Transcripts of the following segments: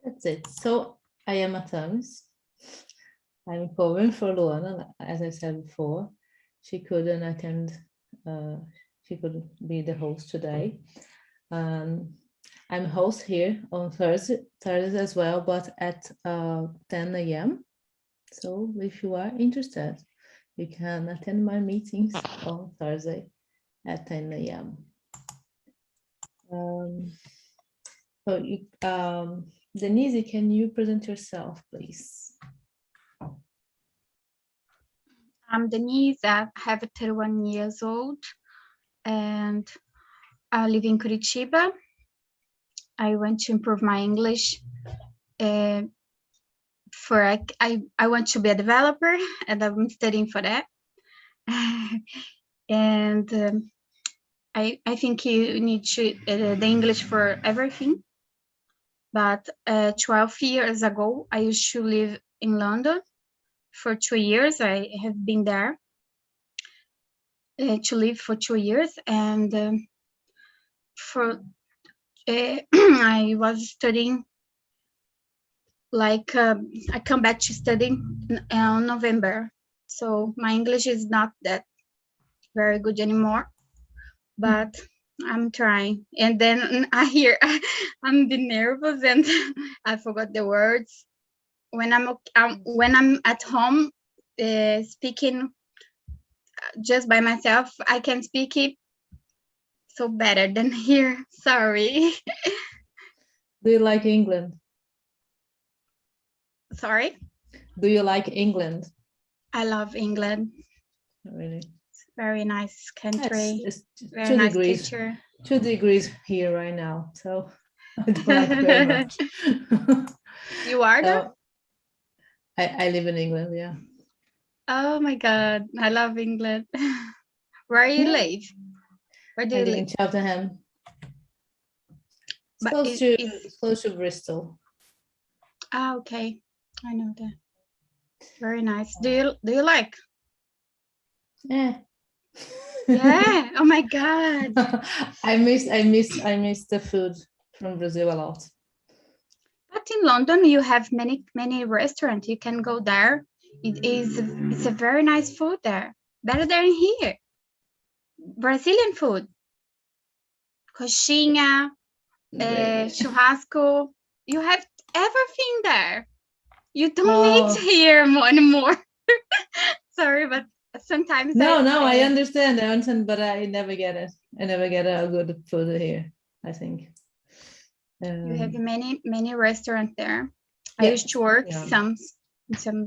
That's it. So I am a Thames. I'm covering for Luana, as I said before. She couldn't attend, she couldn't be the host today. I'm host here on Thursdays as well, but at 10 a.m. So if you are interested, you can attend my meetings on Thursday at 10 a.m. So Denise, can you present yourself, please? I'm Denise. I have 31 years old and I live in Curitiba. I want to improve my English. I want to be a developer and I'm studying for that. And I think you need to the English for everything. But 12 years ago, I used to live in London. For 2 years, I have been there to live for 2 years, and I was studying. I come back to studying in November, so my English is not that very good anymore, but I'm trying. And then I'm being nervous and I forgot the words. When I'm at home speaking just by myself, I can speak it so better than here. Sorry. Do you like England? Sorry? Do you like England? I love England. Really? It's a very nice country. It's very 2 nice degrees. teacher. 2 degrees here right now, so I don't like it very much. You are there? I live in England, yeah. Oh my God, I love England. Where you live? Where do I you live live? in Cheltenham. But Close to Bristol. Ah, okay. I know that. Very nice. Do you like? Yeah. Yeah. Oh my God. I miss the food from Brazil a lot. But in London, you have many restaurants. You can go there. It's a very nice food there. Better than here. Brazilian food. Coxinha, churrasco. You have everything there. You don't need here anymore. Sorry, but sometimes No, I understand, but I never get it. I never get a good food here, I think. You have many restaurants there. Yeah, I used to work in some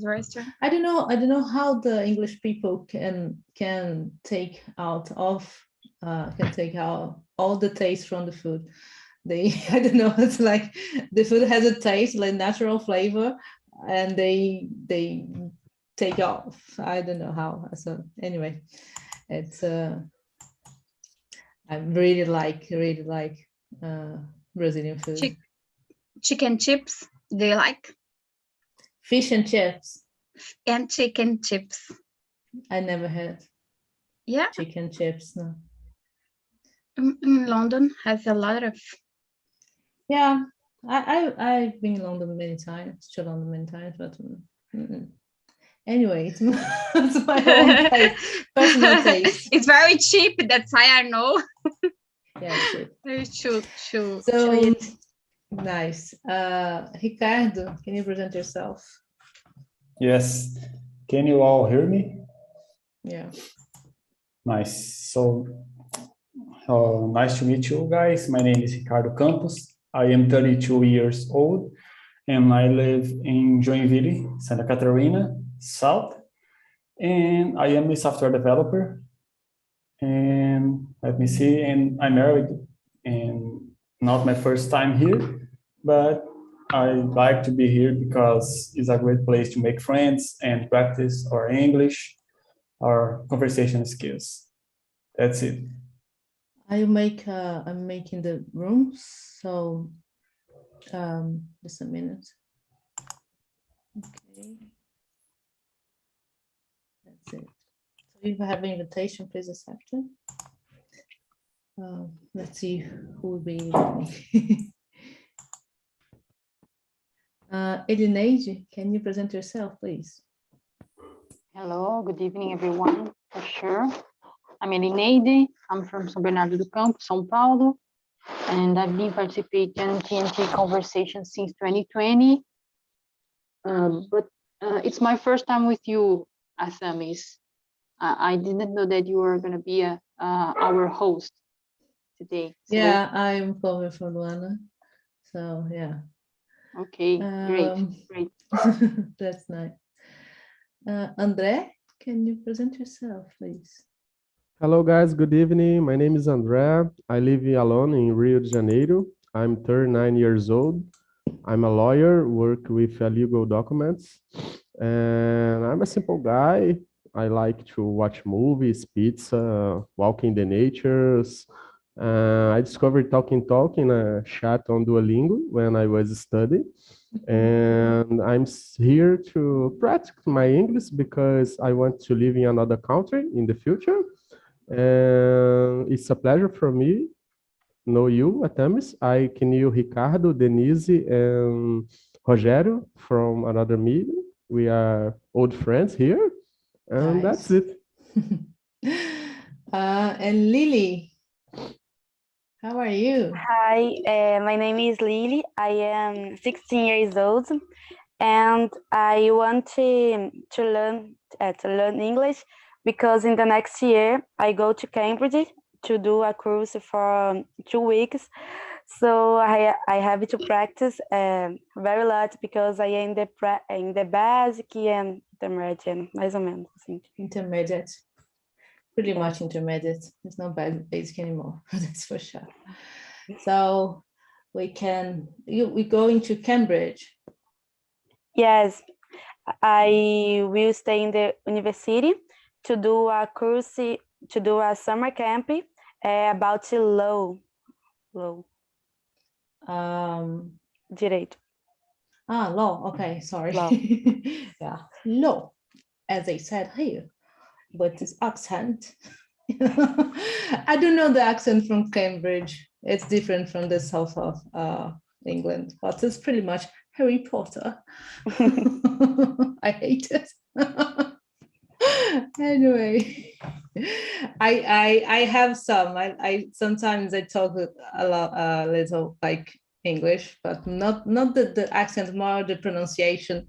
restaurants. I don't know how the English people can take out all the taste from the food. I don't know, it's like the food has a taste, like natural flavor, and they take off. I don't know how. So anyway, it's I really like Brazilian food. Chicken chips, do you like? Fish and chips. And chicken chips. I never had. Yeah. Chicken chips, no. In London has a lot of. Yeah, I've been in London many times, but anyway, it's my own taste, personal taste. It's very cheap. That's why I know. Yeah, cheap. Very cheap. So nice. Ricardo, can you present yourself? Yes. Can you all hear me? Yeah. Nice. So nice to meet you guys. My name is Ricardo Campos. I am 32 years old and I live in Joinville, Santa Catarina, South. And I am a software developer. And let me see, and I'm married and not my first time here, but I like to be here because it's a great place to make friends and practice our English, our conversation skills. That's it. I'm making the rooms, so just a minute. Okay. That's it. So if you have an invitation, please accept it. Let's see who will be with me. Edineide, can you present yourself, please? Hello, good evening, everyone, for sure. I'm Elineide. I'm from São Bernardo do Campo, São Paulo, and I've been participating in TNT Conversation since 2020. But it's my first time with you, Asamis. I didn't know that you were going to be our host today. So, Yeah, I'm coming from Luana. So, yeah. okay, great. That's nice. André, can you present yourself, please? Hello guys, good evening. My name is André. I live alone in Rio de Janeiro. I'm 39 years old. I'm a lawyer, work with legal documents, and I'm a simple guy. I like to watch movies, pizza, walk in the natures. I discovered TALKNTALK in a chat on Duolingo when I was studying. And I'm here to practice my English because I want to live in another country in the future. And it's a pleasure for me know you, Atamis. I can you Ricardo, Denise, and Rogério from another meeting. We are old friends here, and Nice. that's it. And Lily, how are you? Hi, my name is Lily. I am 16 years old, and I want to learn English because in the next year I go to Cambridge to do a course for 2 weeks. So I have to practice very lot because I am in the basic and intermediate, mais ou menos assim. Intermediate. Pretty much intermediate. It's not basic anymore, that's for sure. So we going to Cambridge. Yes, I will stay in the university to do a course, to do a summer camp about law. Direito. Law. Okay, sorry. Law. Yeah, law, as I said here, but this accent. I don't know the accent from Cambridge. It's different from the south of England, but it's pretty much Harry Potter. I hate it. Anyway, I have some. I sometimes I talk a little like English, but not the accent, more the pronunciation.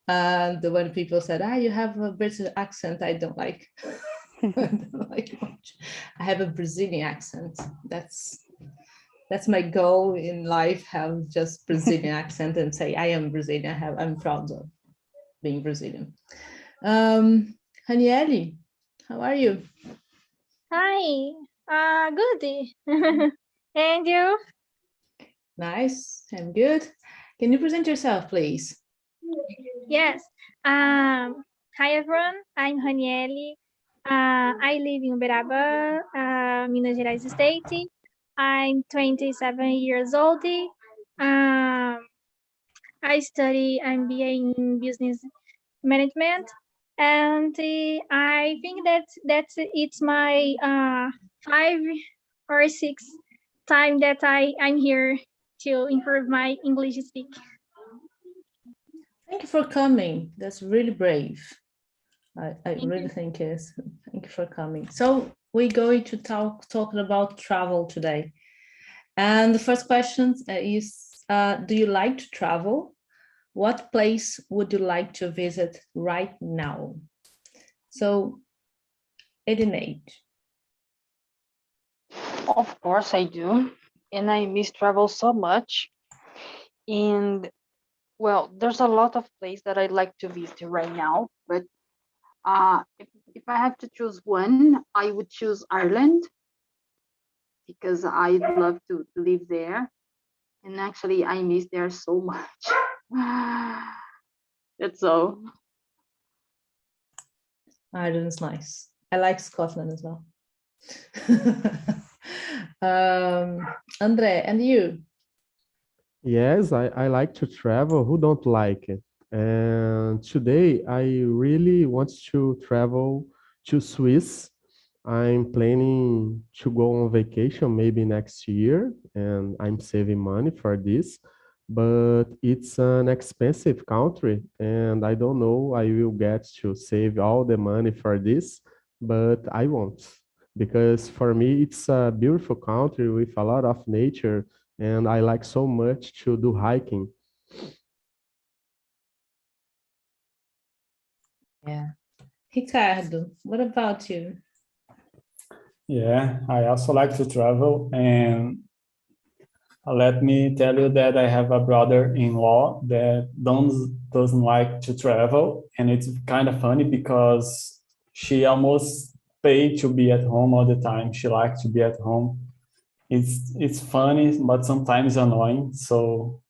And when people said, you have a British accent, I don't like. I don't like much. I have a Brazilian accent. That's my goal in life. Have just Brazilian accent and say I am Brazilian. I'm proud of being Brazilian. Hanieli, how are you? Hi, good. And you? Nice, I'm good. Can you present yourself, please? Yes. Hi everyone. I'm Hanieli. I live in Uberaba, Minas Gerais state. I'm 27 years old. I study MBA in business management, and I think that it's my 5 or 6 time that I'm here to improve my English speak. Thank you for coming. That's really brave. I really think it is. Thank you for coming. So we're going to talking about travel today. And the first question is, do you like to travel? What place would you like to visit right now? So, Edineide. Of course I do, and I miss travel so much. And well, there's a lot of places that I'd like to visit right now, but if I have to choose one, I would choose Ireland because I'd love to live there. And actually, I miss there so much. That's all. Ireland is nice. I like Scotland as well. André, and you? Yes, I like to travel. Who don't like it? And today I really want to travel to Swiss. I'm planning to go on vacation maybe next year, and I'm saving money for this. but it's an expensive country, and I don't know I will get to save all the money for this, but I won't, because for me it's a beautiful country with a lot of nature, and I like so much to do hiking. Yeah. Ricardo, what about you? Yeah, I also like to travel, and let me tell you that I have a brother-in-law that doesn't like to travel, and it's kind of funny because she almost paid to be at home all the time. She likes to be at home. It's funny, but sometimes annoying. So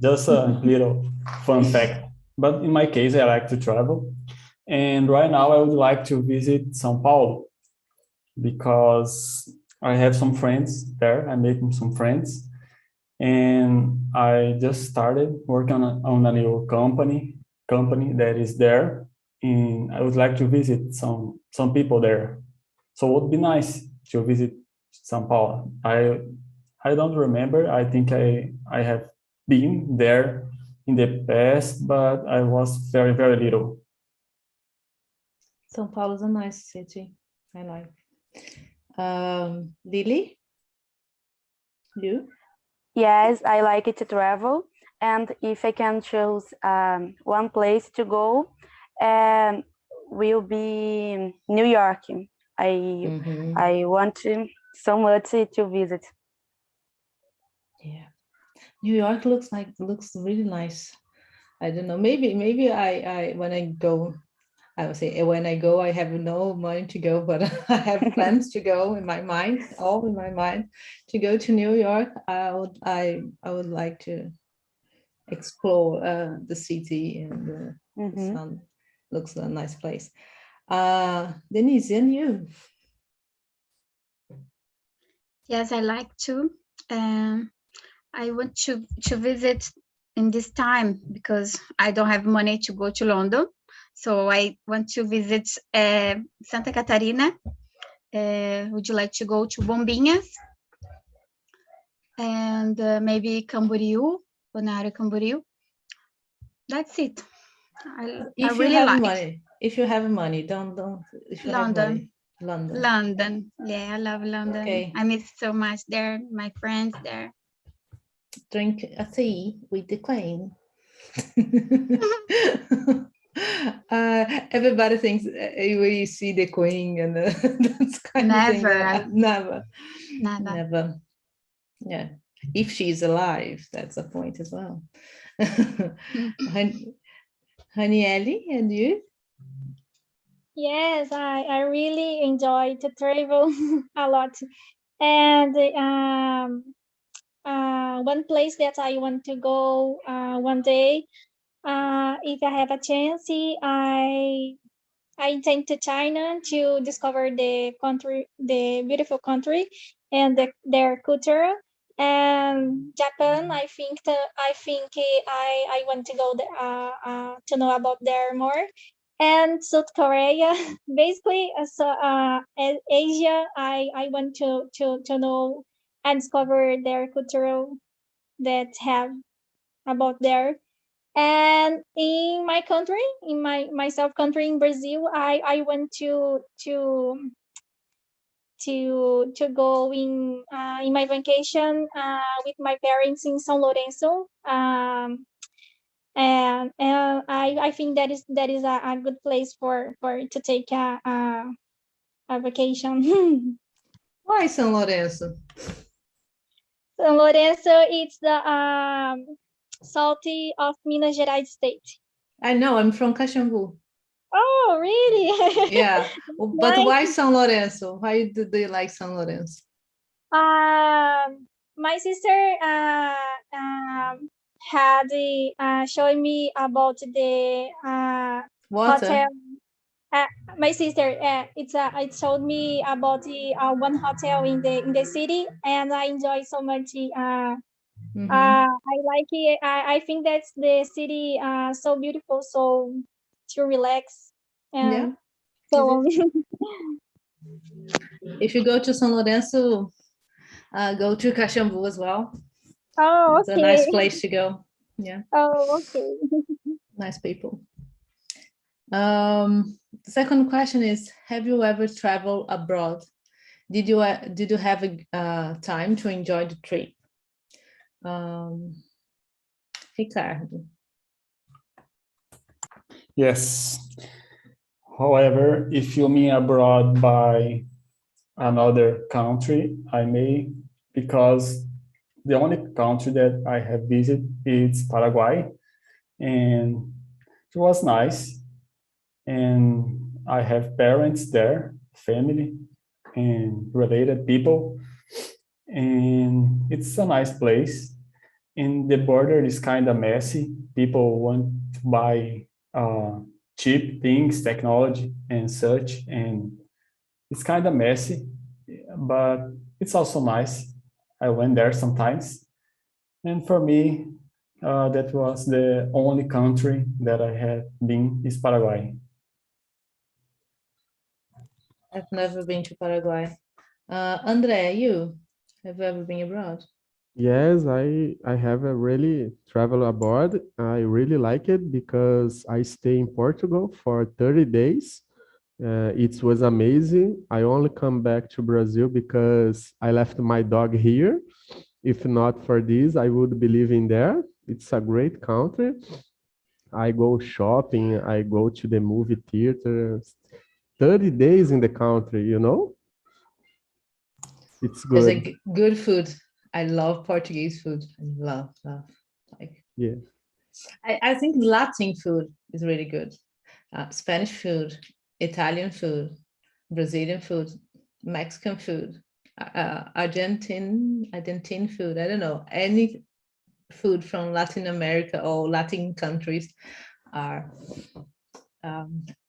just a little fun fact. But in my case, I like to travel, and right now I would like to visit São Paulo because I have some friends there. I'm making some friends, and I just started working on a new company that is there, and I would like to visit some people there. So it would be nice to visit São Paulo. I don't remember. I think I have been there in the past, but I was very, very little. São Paulo is a nice city. I like. Lily? You? Yes, I like to travel, and if I can choose one place to go, will be New York. I want to so much to visit. Yeah. New York looks really nice. I don't know. Maybe I when I go, I would say when I go, I have no money to go, but I have plans to go in my mind, all in my mind, to go to New York. I would like to explore the city, and the sun looks a nice place. Denise, and you? Yes, I like to. I want to visit in this time because I don't have money to go to London. So I want to visit Santa Catarina. Would you like to go to Bombinhas? And maybe Camboriú, Balneário Camboriú. That's it. I really like money. If you have money, don't. If you have money. London. London. Yeah, I love London. Okay. I miss so much there. My friends there. Drink a tea with the Queen. Everybody thinks we see the Queen and that's kind of thing. Never. Yeah, if she's alive, that's the point as well. Honey Ellie, and you? Yes, I really enjoy to travel a lot. And one place that I want to go one day, if I have a chance, I intend to China to discover the country, the beautiful country, and their culture. And Japan, I think I want to go there to know about there more. And South Korea, basically, Asia, I want to know and discover their culture that have about there. And in my country, in my self country in Brazil, I want to go in my vacation with my parents in São Lourenço. And I think that is a good place for to take a vacation. Why São Lourenço? São Lourenço, it's the south of Minas Gerais state. I know, I'm from Caxambu. Oh, really? Yeah, but why São Lourenço? Why do you like São Lourenço? My sister had showed me about the hotel. My sister, it showed me about the one hotel in the city, and I enjoy so much. I like it. I think that's the city so beautiful, so to relax. And so if you go to São Lourenço, go to Caxambu as well. Oh, It's a nice okay. place to go. Yeah, Oh, okay. nice people. The second question is, have you ever traveled abroad? Did you have a time to enjoy the trip? Ricardo. Yes. However, if you mean abroad by another country, I may, because the only country that I have visited is Paraguay, and it was nice. And I have parents there, family, and related people, and it's a nice place. And the border is kind of messy. People want to buy cheap things, technology, and such, and it's kind of messy, but it's also nice. I went there sometimes, and for me, that was the only country that I have been is Paraguay. I've never been to Paraguay. Andrea, you have you ever been abroad? Yes, I have a really travel abroad. I really like it because I stay in Portugal for 30 days. It was amazing. I only come back to Brazil because I left my dog here. If not for this, I would be living there. It's a great country. I go shopping, I go to the movie theaters. 30 days in the country, you know? It's There's good. good food. I love Portuguese food. I love. Like, Yeah. I think Latin food is really good. Spanish food, Italian food, Brazilian food, Mexican food, Argentine food. I don't know, any food from Latin America or Latin countries are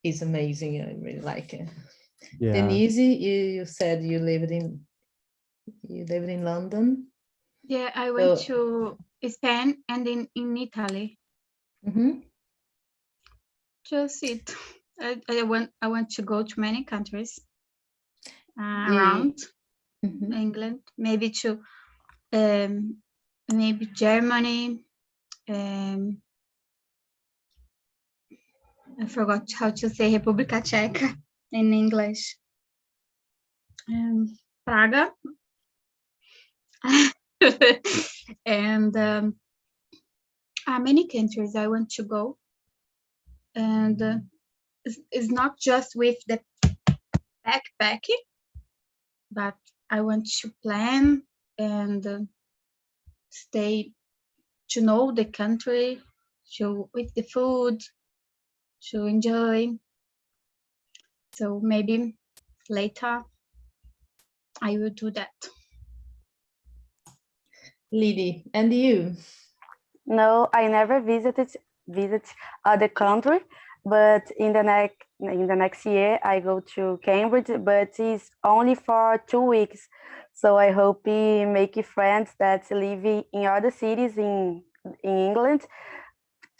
is amazing. I really like it. Yeah. Denise, you said you lived in London. Yeah, I went So- to Spain and in Italy. Mhm. Just it. I want to go to many countries Yeah. around Mhm. England, maybe to maybe Germany. I forgot how to say República Checa in English. Praga. And many countries I want to go. And it's not just with the backpacking, but I want to plan and stay to know the country, to with the food, to enjoy. So maybe later I will do that. Lily, and you? No, I never visit other country, but in the next year I go to Cambridge, but it's only for 2 weeks. So I hope we make friends that live in other cities in England.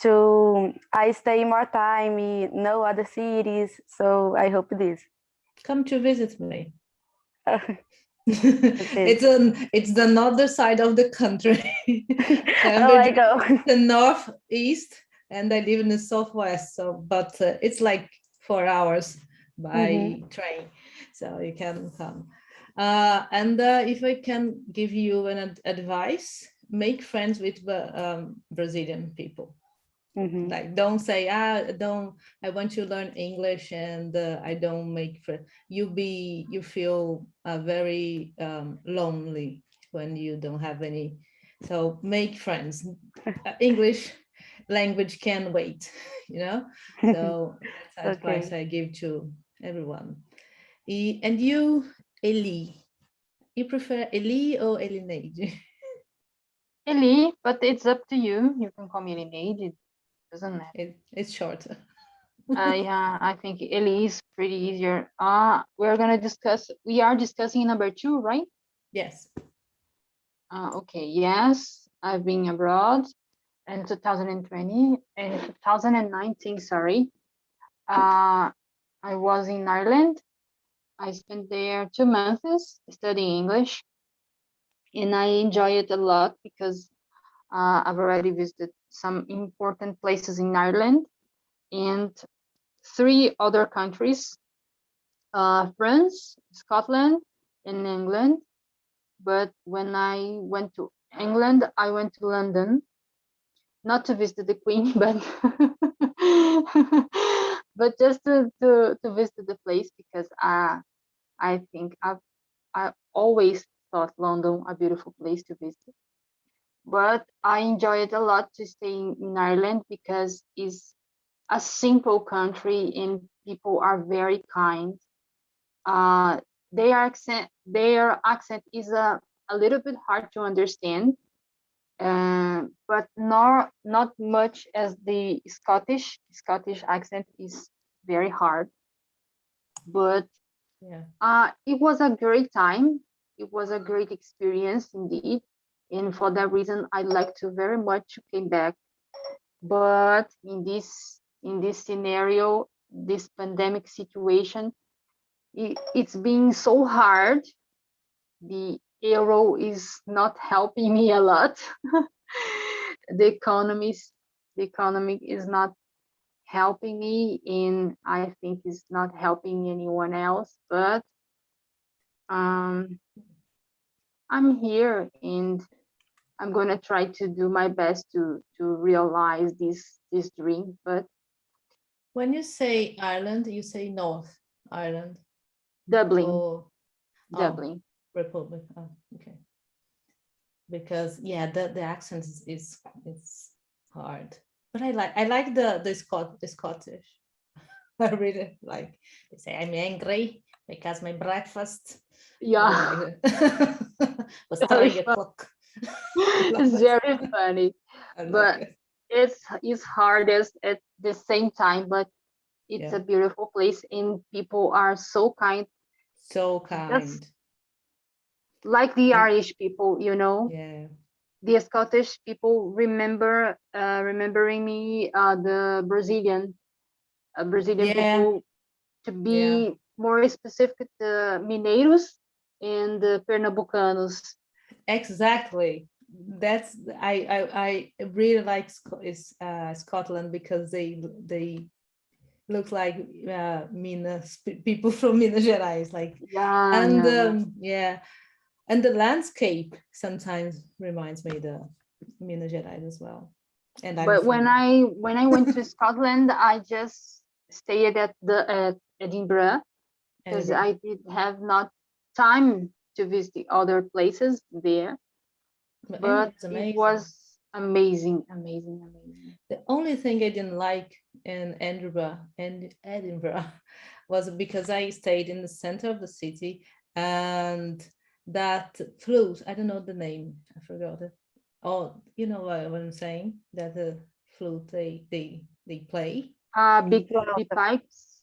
I stay more time, know other cities. So I hope this. Come to visit me. Okay. It's the northern side of the country. Oh, I go. The northeast, and I live in the southwest. So, but it's like 4 hours by train, so you can come. And if I can give you an advice, make friends with Brazilian people. Like, don't say I want to learn English and I don't make friends. You feel very lonely when you don't have any. So make friends. English language can wait, you know. So that's advice I give to everyone. And you, Eli, you prefer Eli or Elineide? Eli, but it's up to you. You can call me Elineide. It doesn't matter. It's shorter. Yeah, I think Eli is pretty easier. We are discussing number 2, right? Yes. Okay, yes, I've been abroad in 2019, sorry. I was in Ireland. I spent there 2 months studying English, and I enjoy it a lot because I've already visited some important places in Ireland and 3 other countries, France, Scotland, and England. But when I went to England, I went to London, not to visit the Queen, but but just to visit the place, because I think I always thought London a beautiful place to visit. But I enjoy it a lot to stay in Ireland because it's a simple country and people are very kind. Their accent is a little bit hard to understand, but not much as the Scottish. Scottish accent is very hard. But Yeah. it was a great time. It was a great experience indeed. And for that reason, I like to very much came back. But in this scenario, this pandemic situation, it's been so hard. The euro is not helping me a lot. the economy is not helping me, and I think it's not helping anyone else. But I'm here, and I'm gonna try to do my best to realize this dream. But When you say Ireland, you say North Ireland Dublin, or Dublin. Republic. Oh, okay. Because the accent is hard. But I like the Scottish. I really like. They say I'm angry because my breakfast. Yeah, Was 3 o'clock. it's very funny, but it's hardest at the same time. But it's a beautiful place, and people are so kind. So kind. Like the Irish people, Yeah. The Scottish people remembering me, the Brazilian people, to be more specific, the Mineiros and the Pernambucanos. Exactly. That's I really like Scotland because they look like people from Minas Gerais, like and the landscape sometimes reminds me the Minas Gerais as well. But when I went to Scotland, I just stayed at Edinburgh because I did have not time to visit other places there. But it was amazing. The only thing I didn't like in Edinburgh was because I stayed in the center of the city, and that flute, I don't know the name, I forgot it. Oh, you know what I'm saying? That the flute they play. Big pipes,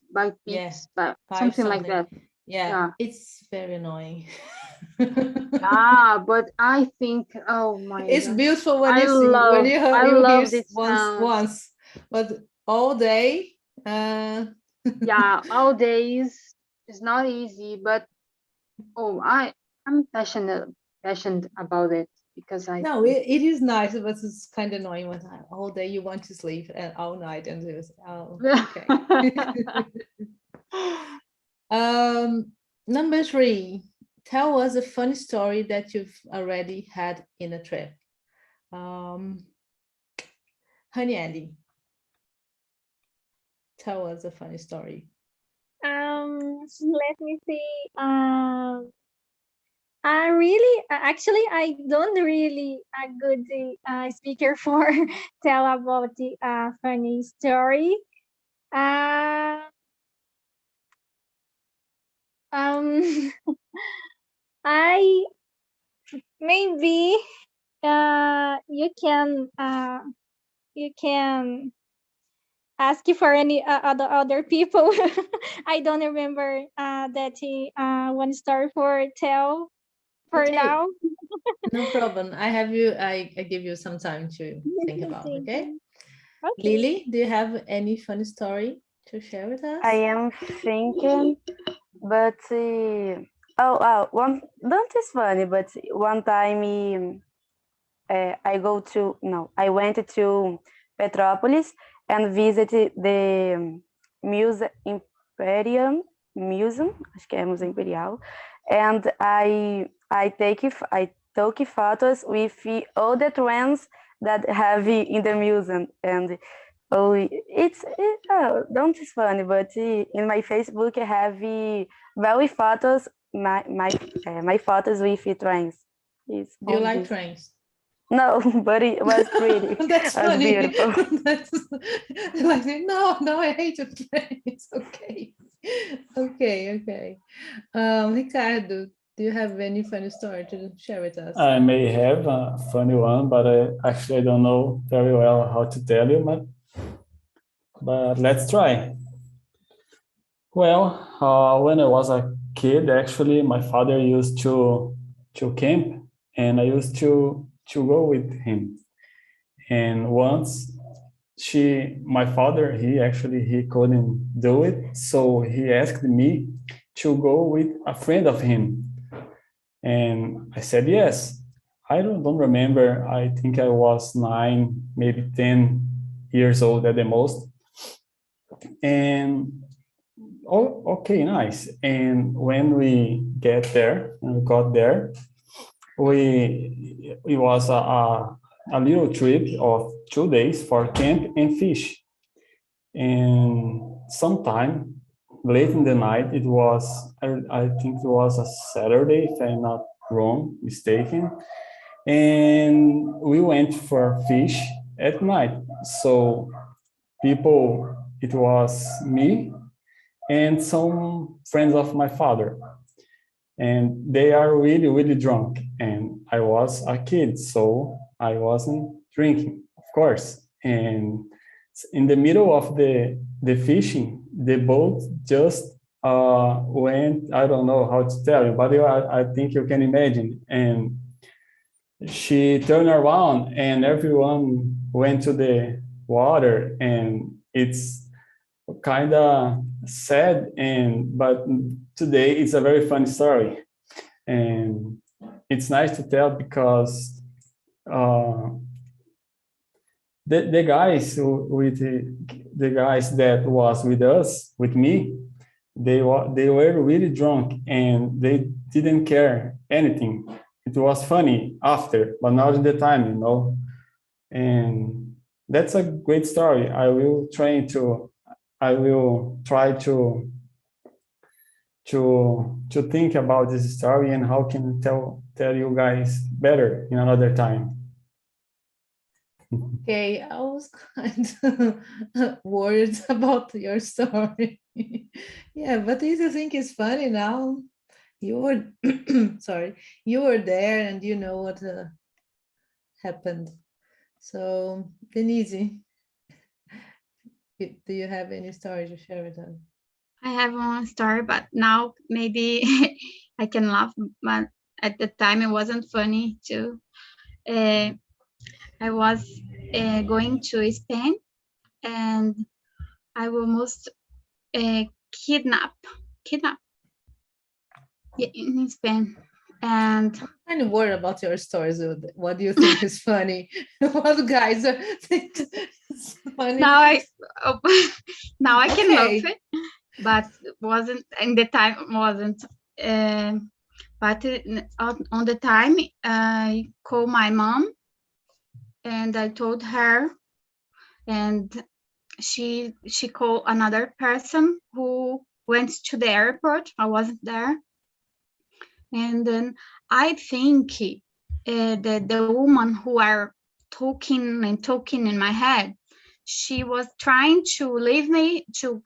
something like that. Yeah, it's very annoying. But I think, oh my it's God. beautiful when you hear once, but all day. All days is not easy, but I'm passionate about it because it is nice, but it's kind of annoying when all day you want to sleep and all night and just okay. Number 3, tell us a funny story that you've already had in a trip. Honey Andy, tell us a funny story. Let me see. I don't really a good speaker for tell about the funny story. I maybe you can ask for any other people. I don't remember that one story for tell for now. No problem. I give you some time to think about. Okay. Lily, do you have any funny story to share with us? I am thinking, but one, not is funny, but one time I went to Petrópolis and visited the Imperium Museum, acho que é Museu Imperial, and I took photos with all the trends that have in the museum, and it's funny, but in my Facebook I have very photos, my photos with trains. Do you like trains? No, but it was pretty. That's It was funny. beautiful. That's like, no, I hate the trains. Okay. Ricardo, do you have any funny story to share with us? I may have a funny one, but I don't know very well how to tell you, but let's try. Well, when I was a kid, actually, my father used to camp, and I used to go with him. And once my father, he couldn't do it, so he asked me to go with a friend of him. And I said yes. I don't remember. I think I was 9, maybe 10 years old at the most. And okay, nice. And when we got there, it was a little trip of 2 days for camp and fish. And sometime late in the night, it was, I think it was a Saturday, if I'm not mistaken. And we went for fish at night. So it was me and some friends of my father. And they are really, really drunk. And I was a kid, so I wasn't drinking, of course. And in the middle of the fishing, the boat just went, I don't know how to tell you, but I think you can imagine. And she turned around and everyone went to the water, and it's kind of sad, but today it's a very funny story, and it's nice to tell because the guys the guys that was with me, they were really drunk and they didn't care anything. It was funny after, but not at the time, and that's a great story. I will try to think about this story and how can tell you guys better in another time. Okay, I was kind of worried about your story. Yeah, but if you think it's funny now, you were you were there and you know what happened. So, Denise, do you have any story to share with us? I have one story, but now maybe I can laugh, but at the time it wasn't funny too. I was going to Spain and I almost kidnapped in Spain. And I'm kind of worried about your stories. What do you think is funny? What guys think is funny? now I can Okay. laugh it, but wasn't in the time wasn't. But on the time I called my mom and I told her, and she called another person who went to the airport. I wasn't there. And then I think the woman who are talking in my head, she was trying to leave me, to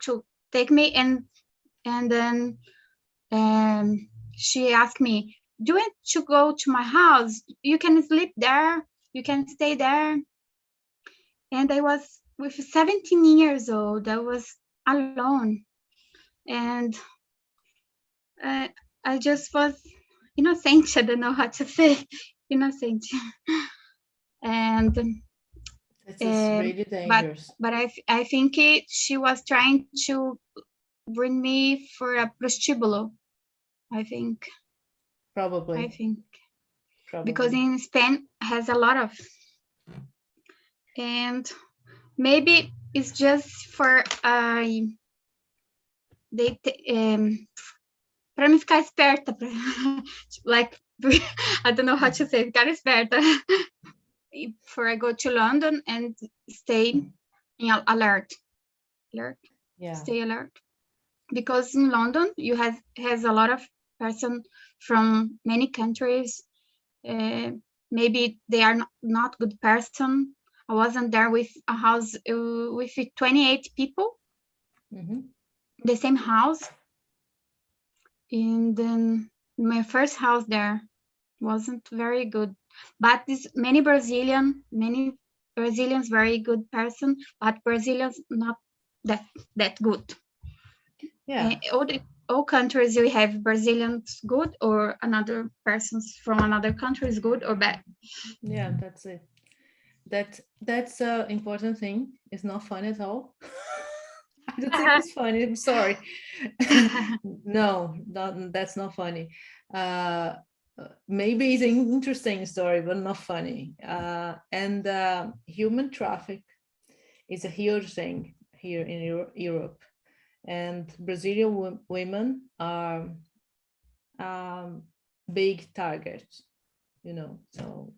take me, and then she asked me, do you want to go to my house? You can sleep there, you can stay there. And I was with 17 years old, I was alone. And I just was innocent. I don't know how to say innocent. And This is really dangerous. but I think she was trying to bring me for a prostíbulo. I think. Probably. I think. because Probably. in Spain has a lot of, and maybe it's just for para me ficar esperta, like I don't know how to say, ficar esperta. For I go to London and stay alert, Yeah. stay alert, because in London you has a lot of person from many countries. Maybe they are not good person. I wasn't there with a house with 28 people, the same house. And then my first house there wasn't very good, but this many Brazilians very good person, but Brazilians not that good. Yeah. All countries we have Brazilians good, or another persons from another country is good or bad. Yeah, that's it. That's an important thing. It's not fun at all. I don't think it's funny. I'm sorry. No, that's not funny. Maybe it's an interesting story, but not funny. And human traffic is a huge thing here in Europe. And Brazilian women are big targets, so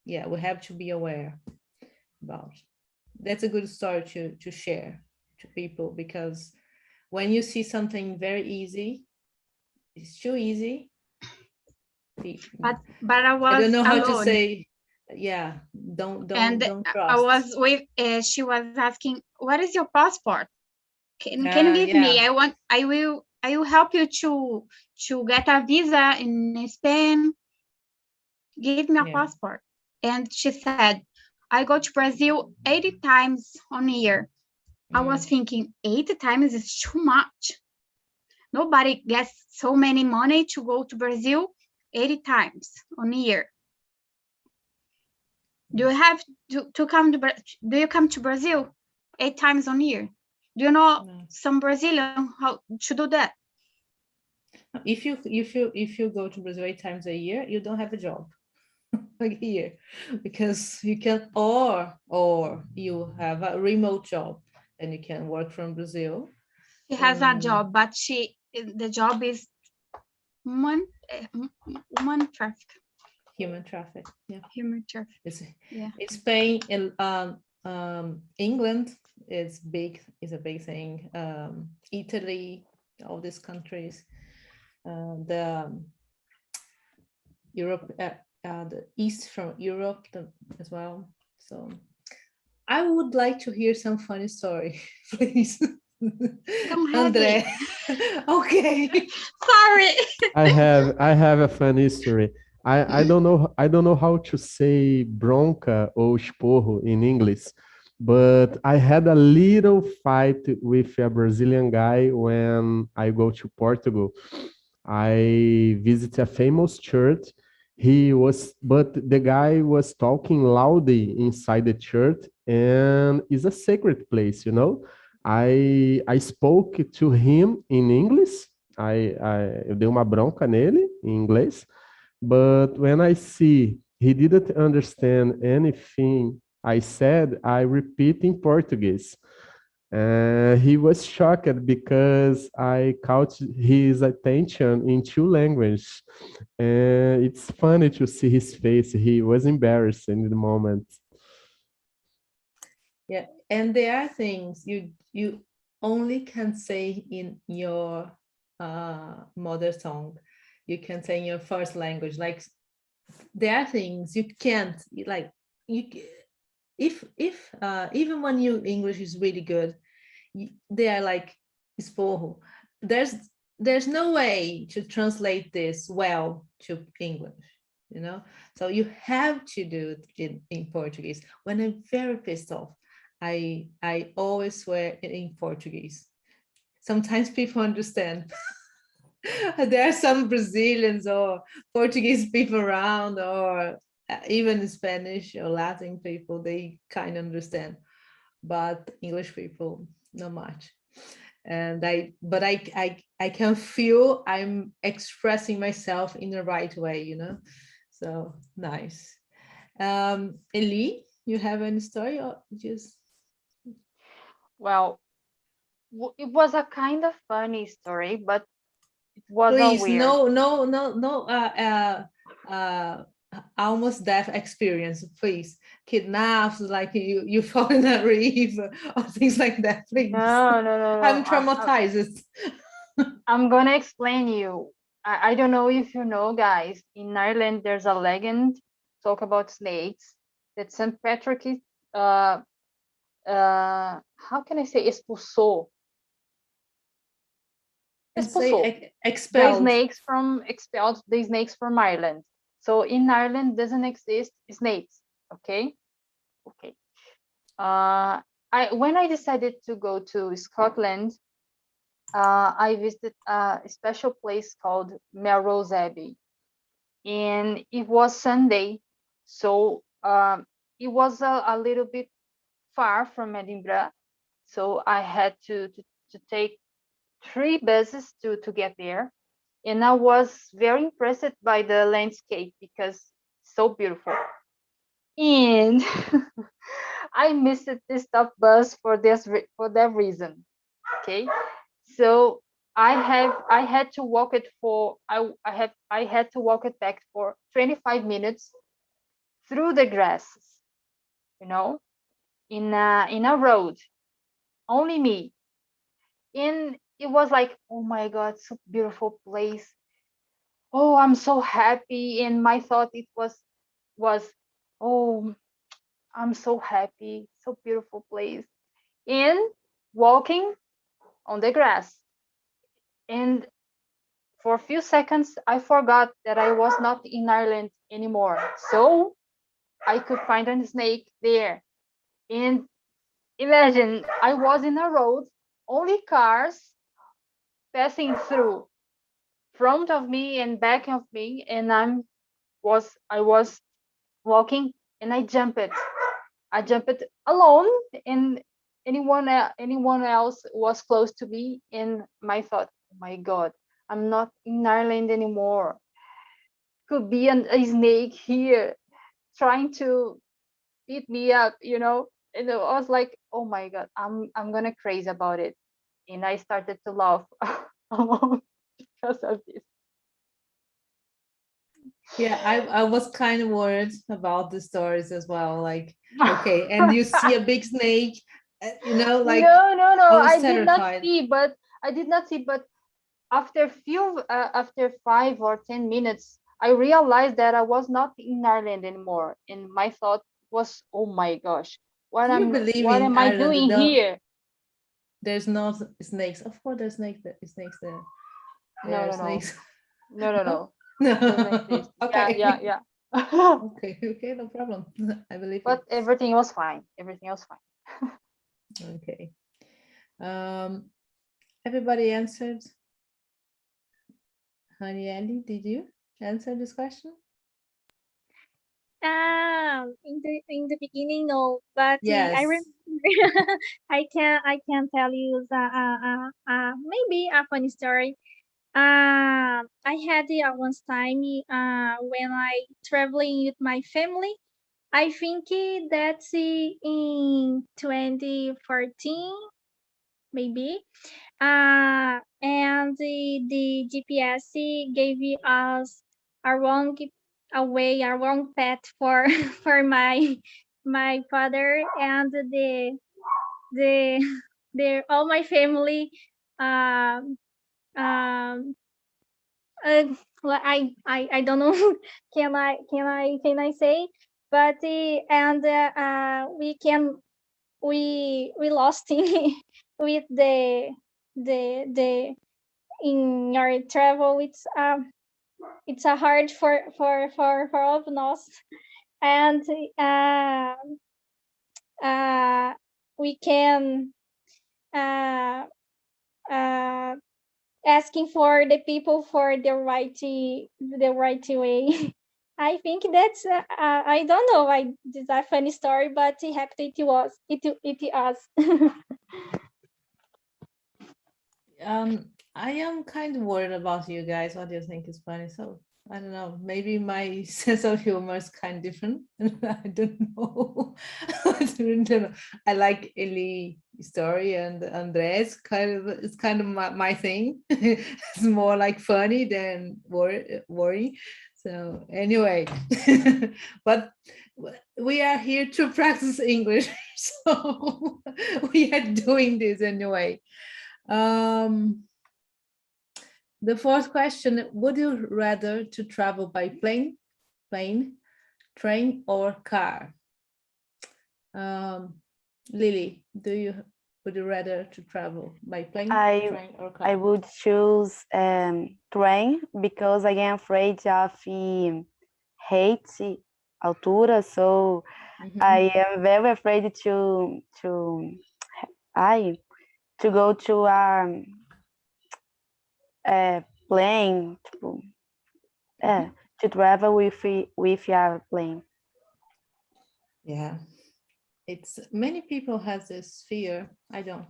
yeah, we have to be aware about. That's a good story to share to people, because when you see something very easy, it's too easy. But I was I don't know how alone. to say. Yeah, don't trust. I was with. She was asking, "What is your passport? Can you give me? I will help you to get a visa in Spain. Give me a passport." And she said, "I go to Brazil 80 times on a year." I was thinking 80 times is too much. Nobody gets so many money to go to Brazil 80 times on a year. Do you have to come to? Do you come to Brazil 8 times on a year? Do you know some Brazilian how to do that? If you go to Brazil 8 times a year, you don't have a job like here, because you can, or you have a remote job and you can work from Brazil. She has a job, but the job is human traffic. Human traffic. Yeah. Human traffic. In Spain, England is a big thing. Italy, all these countries, the Europe, the east from Europe as well. So I would like to hear some funny story, please. André. Okay. Sorry. I have a funny story. I don't know how to say bronca or esporro in English, but I had a little fight with a Brazilian guy when I go to Portugal. I visit a famous church. But the guy was talking loudly inside the church, and it's a sacred place, I spoke to him in English. Eu dei uma bronca nele em inglês, but when I see he didn't understand anything I said, I repeat in Portuguese. He was shocked because I caught his attention in two languages. It's funny to see his face. He was embarrassed in the moment. Yeah, and there are things you only can say in your mother tongue. You can say in your first language. Like, there are things you can't, like, if even when your English is really good, they are like esporro. There's no way to translate this well to English, so you have to do it in Portuguese. When I'm very pissed off, I always swear in Portuguese. Sometimes people understand. There are some Brazilians or Portuguese people around, or even Spanish or Latin people, they kind of understand, but English people, not much. And I can feel I'm expressing myself in the right way, So nice. Eli, you have any story or just? Well, it was a kind of funny story, but it was a Please, weird. no, almost death experience, please. Kidnaps, like you fall in a river or things like that, please. No. I'm traumatized. I'm gonna explain you. I don't know if you know, guys. In Ireland, there's a legend talk about snakes that St. Patrick how can I say expulsou? Say expelled. Expelled the snakes from Ireland. So in Ireland doesn't exist snakes. Okay. When I decided to go to Scotland, I visited a special place called Melrose Abbey, and it was Sunday, so it was a little bit far from Edinburgh, so I had to take 3 buses to get there, and I was very impressed by the landscape because it's so beautiful. And I missed this stop bus for that reason. Okay, so I had to walk it for I had to walk it back for 25 minutes through the grasses, in a road, only me. And it was like, oh my God, so beautiful place. Oh, I'm so happy. And my thought it was, oh, I'm so happy, so beautiful place. And walking on the grass. And for a few seconds, I forgot that I was not in Ireland anymore. So I could find a snake there. And imagine, I was in a road, only cars passing through front of me and back of me, and I was walking, and I jumped. I jumped alone, and anyone else was close to me, and my thought, oh my God, I'm not in Ireland anymore. Could be a snake here trying to beat me up, And I was like, oh my God, I'm gonna crazy about it. And I started to laugh alone because of this. Yeah, I was kind of worried about the stories as well. Like, okay, and you see a big snake, like no, I was terrified. I did not see, but after 5 or 10 minutes, I realized that I was not in Ireland anymore, and my thought was, oh my gosh, what am I doing here? There's no snakes. Of course, there's snakes there. No. Snakes. No. No. Okay. Yeah. Okay, no problem. I believe But you. everything was fine. Okay. Everybody answered. Honey Andy, did you answer this question? In the beginning, no, but Yes. I remember. I can tell you maybe a funny story. I had one time when I traveling with my family. I think that's in 2014, maybe. And the GPS gave us a wrong path for for my father and the all my family. Um, um, well, I don't know. Can I say? But we lost with the in our travel. It's a hard for all of us, and we can asking for the people for the right way. I think that's I don't know why this is a funny story, but it happened. It was. I am kind of worried about you guys. What do you think is funny? So I don't know, maybe my sense of humor is kind of different. I don't know. I don't know. I like Eli story and Andres it's kind of my thing. It's more like funny than worry. So anyway, but we are here to practice English, so we are doing this anyway. The fourth question, would you rather to travel by plane, train, or car? Lily, would you rather to travel by plane, train, or car? I would choose train because I am afraid of height, altura, so I am very afraid to go to a plane, to travel with a plane. Yeah, it's many people have this fear. I don't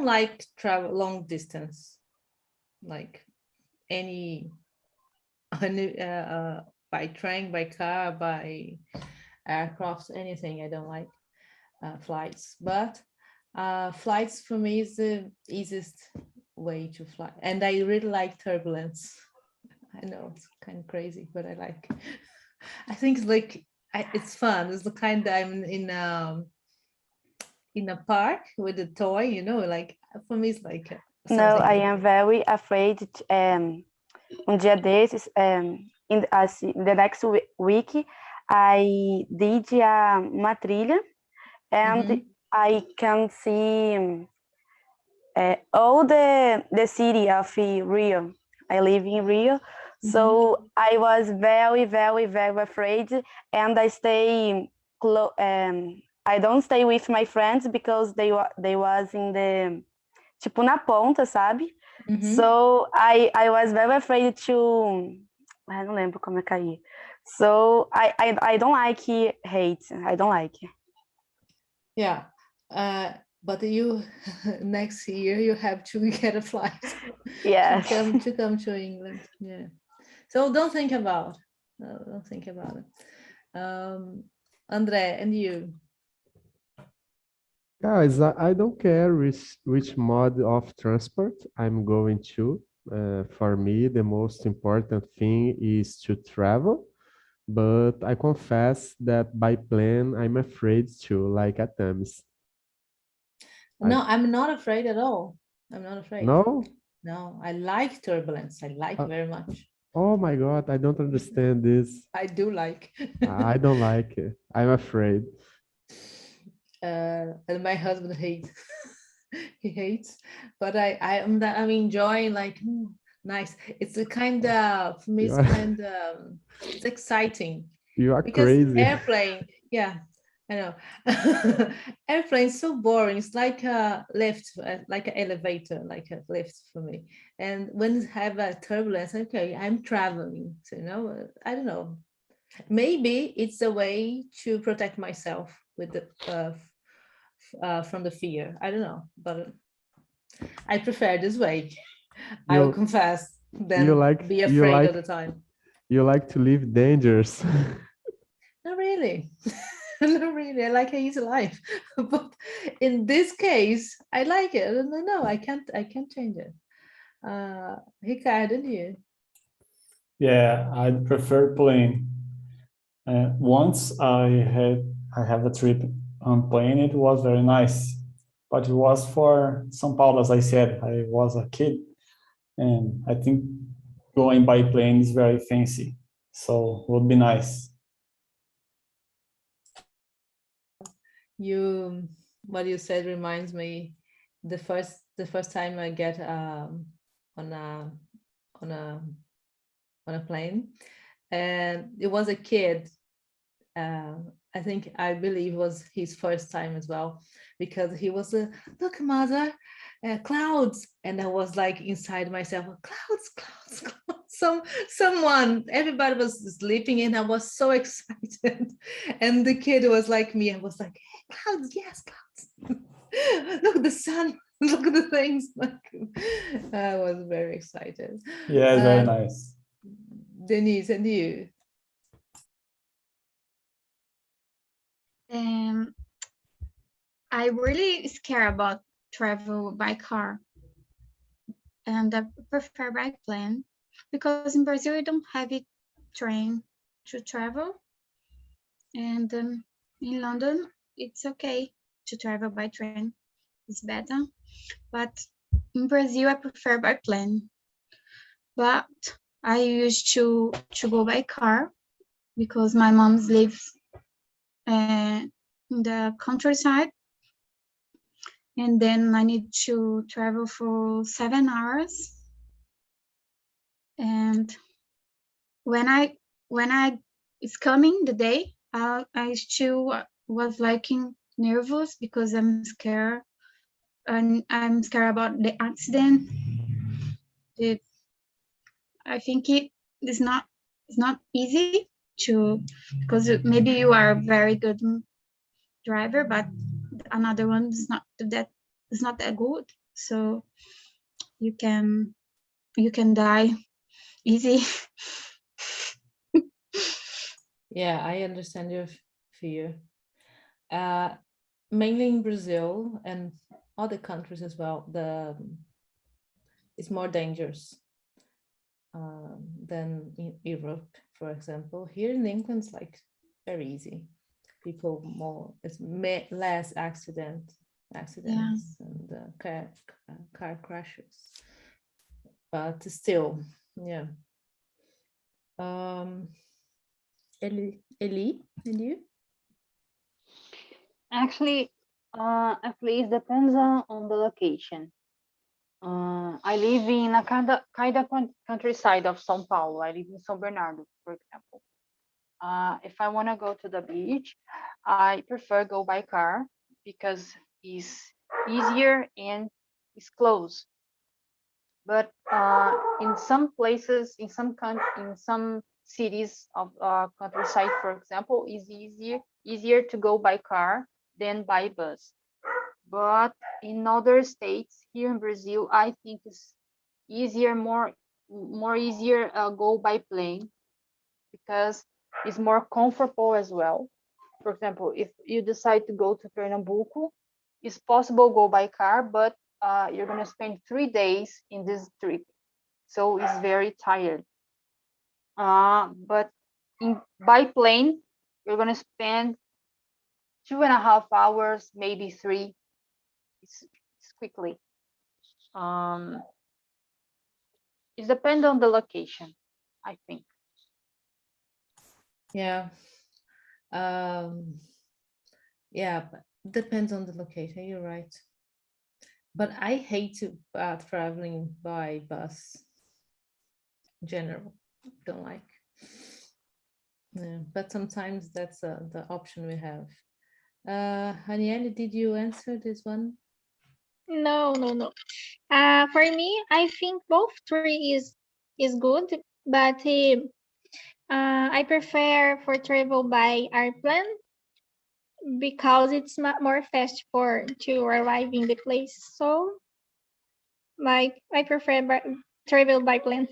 like travel long distance, like any by train, by car, by aircraft, anything. I don't like flights, but flights for me is the easiest way to fly, and I really like turbulence. I know it's kind of crazy, but I like. I think it's like it's fun. It's the kind that I'm in a park with a toy, like for me it's like No, I am very afraid. Dia desses, in the next week, I did uma trilha, and I can see all the city of Rio. I live in Rio, so I was very, very, very afraid, and I stay I don't stay with my friends because they was in the tipo na ponta, sabe? So I was very afraid to. I não lembro como é cair. So I don't like hate. I don't like. Yeah, but you next year you have to get a flight. Yes. to come to England. Yeah. So don't think about it. Andre, and you? Guys, I don't care which mode of transport I'm going to. For me, the most important thing is to travel. But I confess that by plane, I'm afraid to, like at times. No, I'm not afraid at all. I'm not afraid. No? No, I like turbulence. I like very much. Oh my God, I don't understand this. I do like. I don't like it. I'm afraid. And my husband hates. He hates, but I'm enjoying, like, nice. It's a kind of, for me, it's kind of, it's exciting. You are because crazy. Airplane, yeah, I know. Airplane's so boring. It's like a lift, like an elevator, like a lift for me. And when I have a turbulence, okay, I'm traveling. So, I don't know. Maybe it's a way to protect myself with the from the fear. I don't know, but I prefer this way. I will confess. Than be afraid all the time. You like to live dangerous. Not really. Not really. I like an easy life, but in this case, I like it. No, I can't change it. Ricardo, and you? Yeah, I prefer plane. Once I have a trip on plane. It was very nice, but it was for São Paulo, as I said. I was a kid, and I think going by plane is very fancy, so it would be nice. What you said reminds me the first time I get on a plane, and it was a kid. I believe it was his first time as well, because he was look, mother, clouds, and I was like inside myself, clouds. Someone, everybody was sleeping, and I was so excited, and the kid was like me. I was like, hey, clouds, yes, clouds. Look, the sun. look at the things. Like, I was very excited. Yeah, it's very nice. Denise, and you? I really scared about travel by car, and I prefer by plane because in Brazil we don't have a train to travel, and in London it's okay to travel by train. It's better, but in Brazil I prefer by plane. But I used to go by car because my mom lives in the countryside, and then I need to travel for 7 hours. And when it's coming the day, I still was nervous because I'm scared, and I'm scared about the accident. I think it is not, it's not easy to, because maybe you are a very good driver, but another one is not that good. So you can die easy. Yeah, I understand your fear. Mainly in Brazil and other countries as well, it's more dangerous than in Europe, for example. Here in England, it's like very easy. People more, it's less accidents and car crashes. But still, yeah. Eli, and you? Actually, it depends on the location. I live in a kind of countryside of São Paulo. I live in São Bernardo, for example. If I want to go to the beach, I prefer go by car because it's easier and it's close. But in some places, in some cities of countryside, for example, it's easier to go by car than by bus. But in other states here in Brazil, I think it's easier, more easier go by plane because it's more comfortable as well. For example, if you decide to go to Pernambuco, it's possible go by car, but you're gonna spend 3 days in this trip, so it's very tired. But by plane, you're gonna spend 2.5 hours, maybe 3. It's quickly. It depends on the location, I think. Yeah. Yeah, but depends on the location, you're right. But I hate traveling by bus in general. Don't like. Yeah, but sometimes that's the option we have. Haniele, did you answer this one? No. For me, I think both three is good, but I prefer for travel by airplane because it's more fast to arrive in the place. So, like, I prefer travel by plane.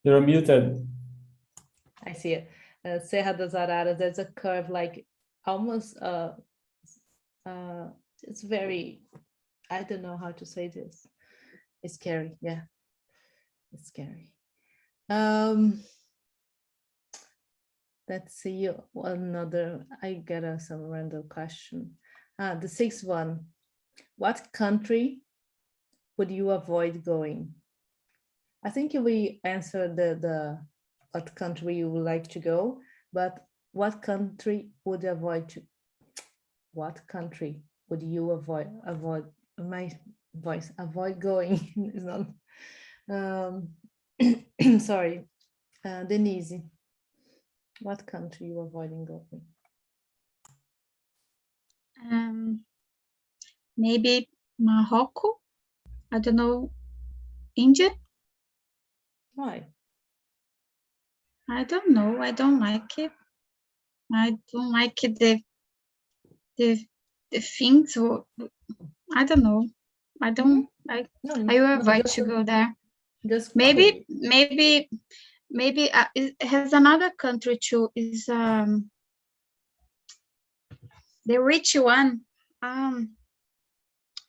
You're muted. I see it. Serra das Araras, there's a curve like almost, it's very, I don't know how to say this. It's scary, yeah. It's scary. Let's see another, I get some random question. The 6th one, what country would you avoid going? I think we answered the what country you would like to go, but what country would you avoid my voice, avoid going is not, sorry, Denise, what country you avoiding going? Maybe Morocco. I don't know. India. Why? I don't know. I don't like it. I don't like the things. I don't know. I don't. I No, will avoid just, to go there. just Maybe quickly. it has another country too. Is the rich one. I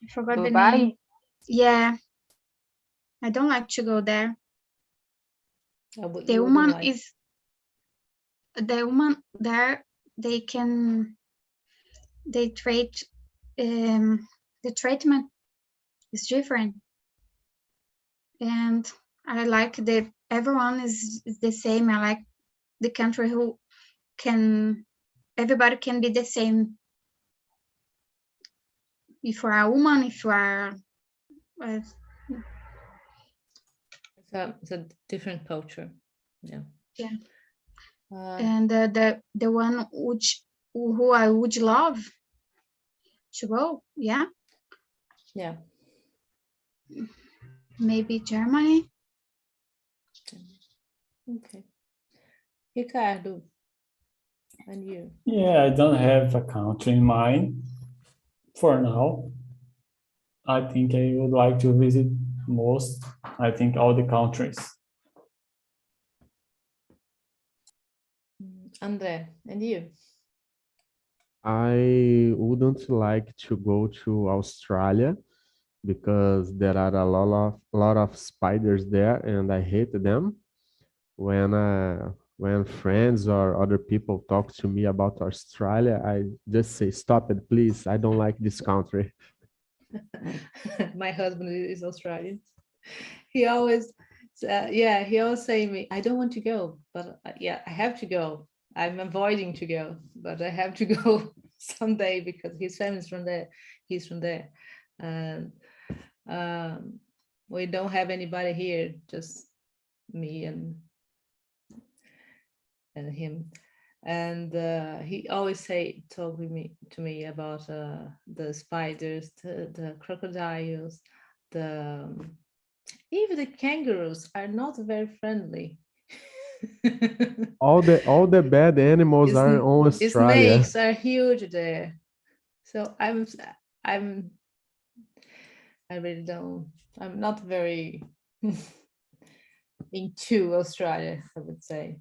forgot the name. Dubai. Yeah, I don't like to go there. I would- The you wouldn't woman like. is the woman there. They can they treat the treatment is different, and I like that everyone is the same. I like the country who can everybody can be the same. If you are a woman, if you are It's a different culture. Yeah. Yeah. Uh, and the one who I would love to go, yeah, yeah. maybe Germany. Okay. Ricardo, and you? Yeah, I don't have a country in mind for now. I think I would like to visit all the countries. André, and you? I wouldn't like to go to Australia because there are a lot of spiders there, and I hate them. When friends or other people talk to me about Australia, I just say, "Stop it, please! I don't like this country." My husband is Australian. He always, he always say me, I don't want to go, but yeah, I have to go. I'm avoiding to go, but I have to go someday because his family's from there. He's from there, and we don't have anybody here, just me and him. And he always talk to me about the spiders, the crocodiles, even the kangaroos are not very friendly. All the bad animals are on Australia. Snakes are huge there, so I'm I really don't. I'm not very into Australia, I would say.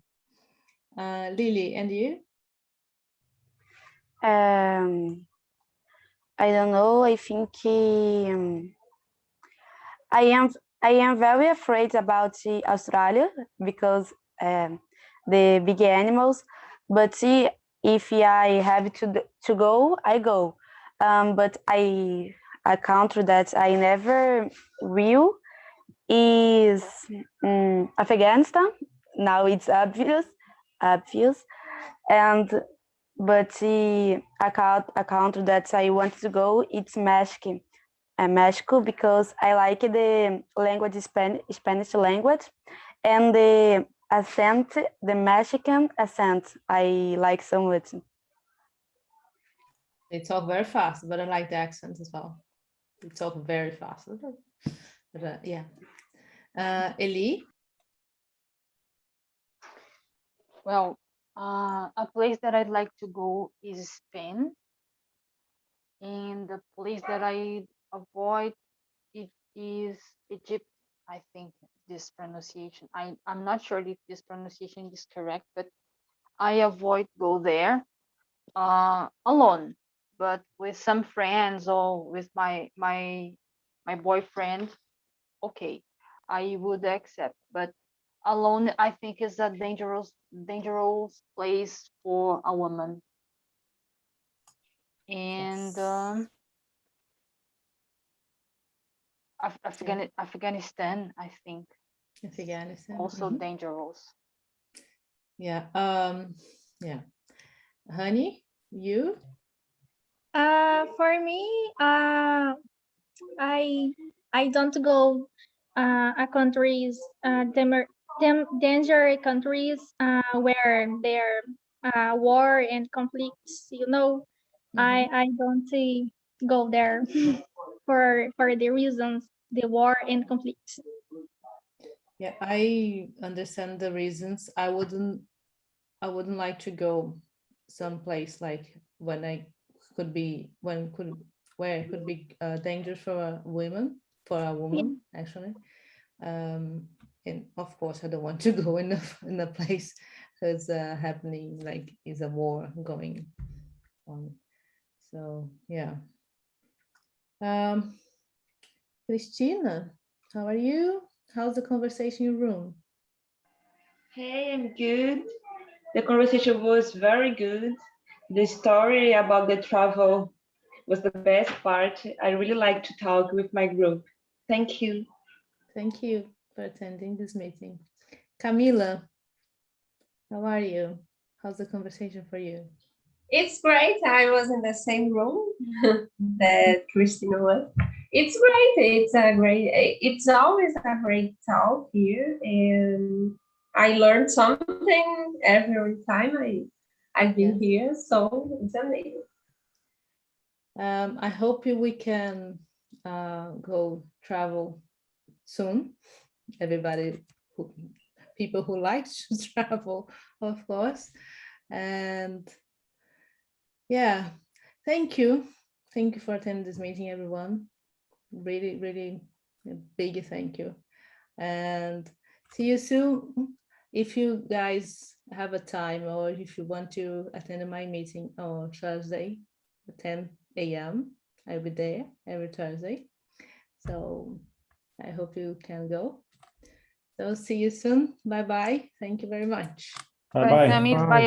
Lily, and you? I don't know. I think I am very afraid about Australia because the big animals. But if I have to go, I go. But a country that I never will is Afghanistan. Now it's obvious, and but a country that I want to go, it's Mexico. Mexico because I like the language Spanish language and the accent, the Mexican accent. I like so much. They talk very fast, but I like the accent as well. They talk very fast. But yeah. Eli? Well, a place that I'd like to go is Spain. And the place that I avoid it is Egypt. I think this pronunciation. I'm not sure if this pronunciation is correct, but I avoid go there alone, but with some friends or with my boyfriend. Okay, I would accept, but alone I think is a dangerous place for a woman. And Afghanistan, I think, Afghanistan. also dangerous. Yeah. Yeah. Honey, you? For me, I don't go a countries danger countries where there war and conflicts. I don't go there. for the reasons, the war and conflict. Yeah, I understand the reasons. I wouldn't like to go someplace like where it could be dangerous for a woman, actually. And of course, I don't want to go in a place that's happening, like is a war going on. So yeah. Christina, how are you? How's the conversation in your room? Hey, I'm good. The conversation was very good. The story about the travel was the best part. I really like to talk with my group. Thank you. Thank you for attending this meeting. Camila, how are you? How's the conversation for you? It's great. I was in the same room that Christina was. It's great. It's always a great talk here. And I learned something every time I've been here. So it's amazing. I hope we can go travel soon. People who like to travel, of course. And yeah, thank you for attending this meeting, everyone. Really, really a big thank you, and see you soon. If you guys have a time, or if you want to attend my meeting on Thursday at 10 a.m. I'll be there every Thursday, so I hope you can go. So see you soon. Bye bye. Thank you very much. Bye bye. Bye.